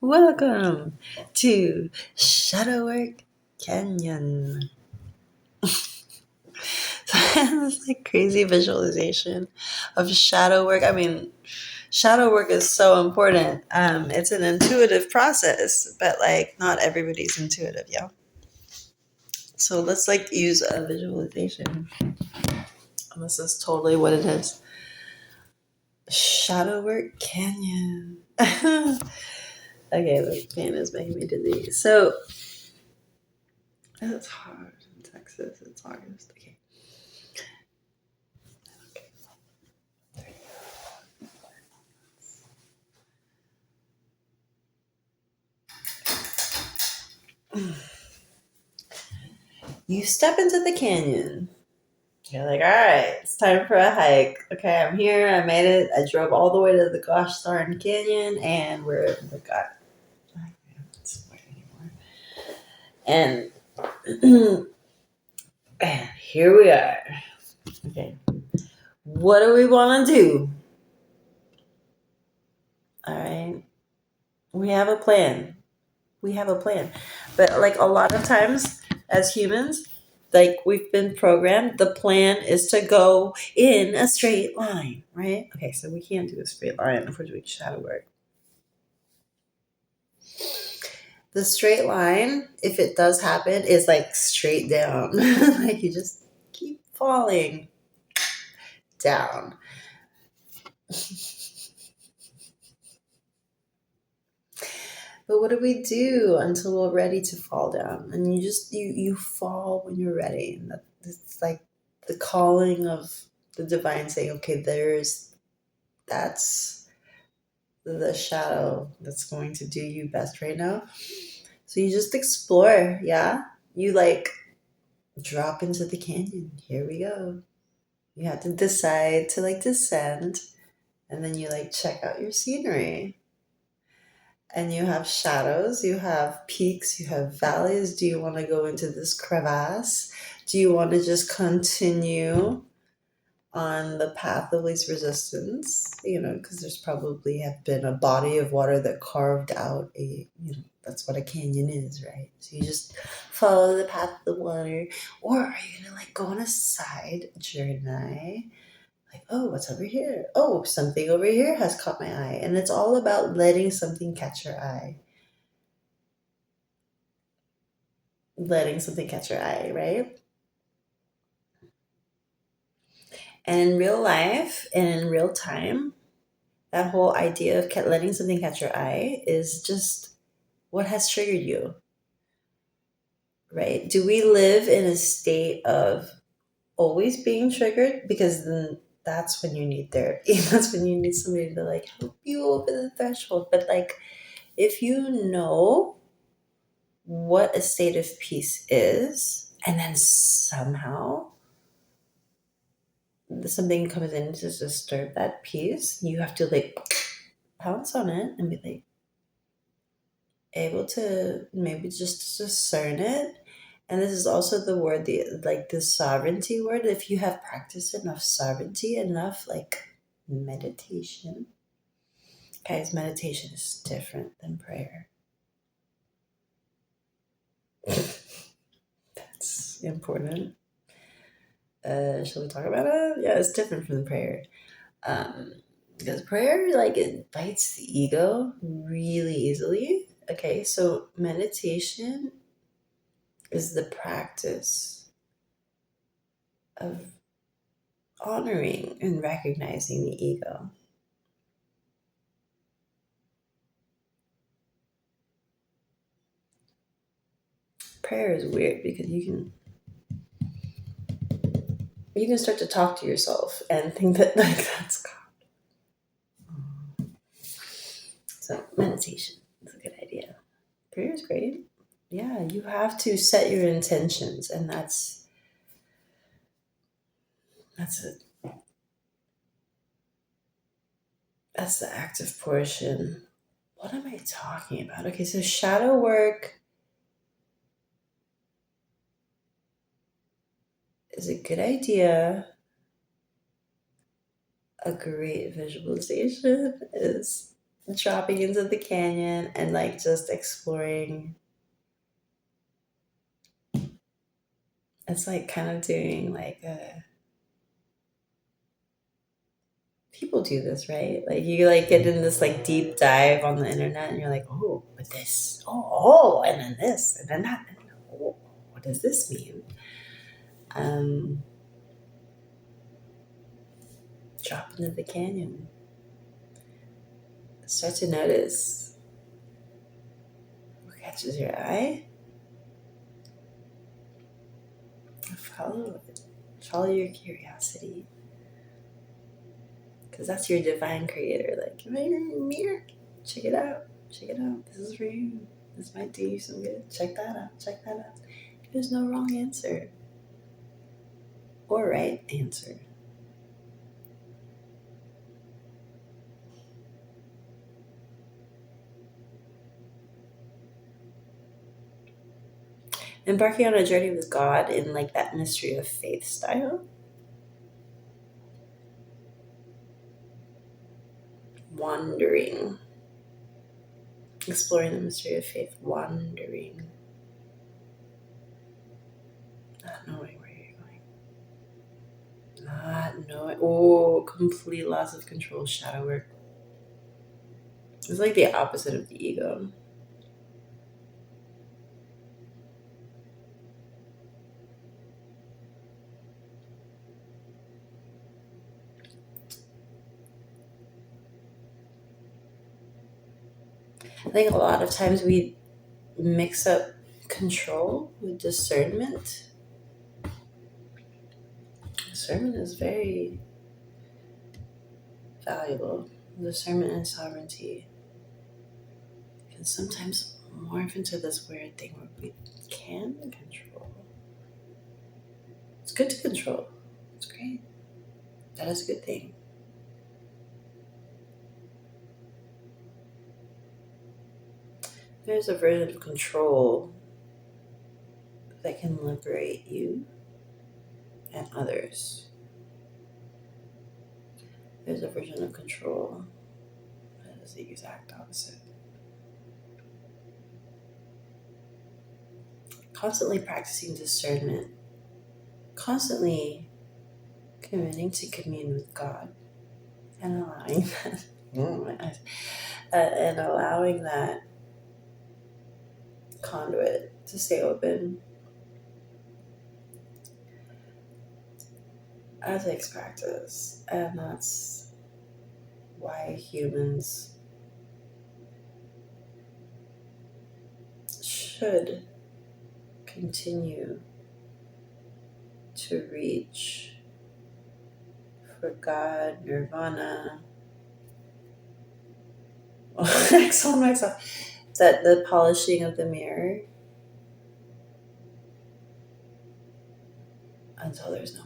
Welcome to Shadowork Canyon. This like crazy visualization of shadow work. I mean, shadow work is so important. It's an intuitive process, but like not everybody's intuitive, yeah. So let's like use a visualization. And this is totally what it is. Shadowork Canyon. Okay, the fan is making me dizzy. So it's hard in Texas. It's August. Okay. You step into the canyon. You're like, all right, it's time for a hike. Okay, I'm here. I made it. I drove all the way to the gosh darn canyon, and we're we got. I can't swear anymore. And and here we are. Okay, what do we want to do? All right, we have a plan. We have a plan, but like a lot of times as humans, like we've been programmed, the plan is to go in a straight line, right? Okay, so we can't do a straight line if we're doing shadow work. The straight line, if it does happen, is like straight down. Like you just keep falling down. But what do we do until we're ready to fall down? And you fall when you're ready. And it's like the calling of the divine saying, okay, that's the shadow that's going to do you best right now. So you just explore, yeah? You like drop into the canyon. Here we go. You have to decide to like descend, and then you like check out your scenery. And you have shadows, you have peaks, you have valleys. Do you want to go into this crevasse? Do you want to just continue on the path of least resistance? You know, because there's probably have been a body of water that carved out that's what a canyon is, right? So you just follow the path of the water. Or are you going to like go on a side journey? Like, oh, what's over here? Oh, something over here has caught my eye. And it's all about letting something catch your eye. Letting something catch your eye, right? And in real life and in real time, that whole idea of letting something catch your eye is just what has triggered you, right? Do we live in a state of always being triggered? Because then that's when you need therapy. That's when you need somebody to like help you over the threshold. But like, if you know what a state of peace is, and then somehow something comes in to disturb that peace, you have to like pounce on it and be like able to maybe just discern it. And this is also the word, the sovereignty word. If you have practiced enough sovereignty, enough like meditation, guys, meditation is different than prayer. That's important. Shall we talk about it? Yeah, it's different from prayer. Um, because prayer, like, it bites the ego really easily. Okay, so meditation is the practice of honoring and recognizing the ego. Prayer is weird because you can start to talk to yourself and think that like that's God. So meditation is a good idea. Prayer is great. Yeah, you have to set your intentions, and that's it. That's the active portion. What am I talking about? Okay, so shadow work is a good idea. A great visualization is dropping into the canyon and like just exploring. It's like kind of doing like a, people do this, right? Like you like get in this like deep dive on the internet and you're like, oh, but this, and then this, and then that. Oh, what does this mean? Um, Drop into the canyon. Start to notice what catches your eye. Follow it. Follow your curiosity. Because that's your divine creator. Like, am I in a mirror? Check it out. Check it out. This is for you. This might do you some good. Check that out. Check that out. There's no wrong answer or right answer. Embarking on a journey with God in like that mystery of faith style. Wandering. Exploring the mystery of faith. Wandering. Not knowing where you're going. Not knowing. Oh, complete loss of control. Shadow work. It's like the opposite of the ego. I think a lot of times we mix up control with discernment. Discernment is very valuable. Discernment and sovereignty can sometimes morph into this weird thing where we can control. It's good to control. It's great. That is a good thing. There's a version of control that can liberate you and others. There's a version of control that is the exact opposite. Constantly practicing discernment, constantly committing to commune with God and allowing that, my eyes, and allowing that conduit to stay open. That takes practice, and that's why humans should continue to reach for God, nirvana, X on myself, that the polishing of the mirror until there's no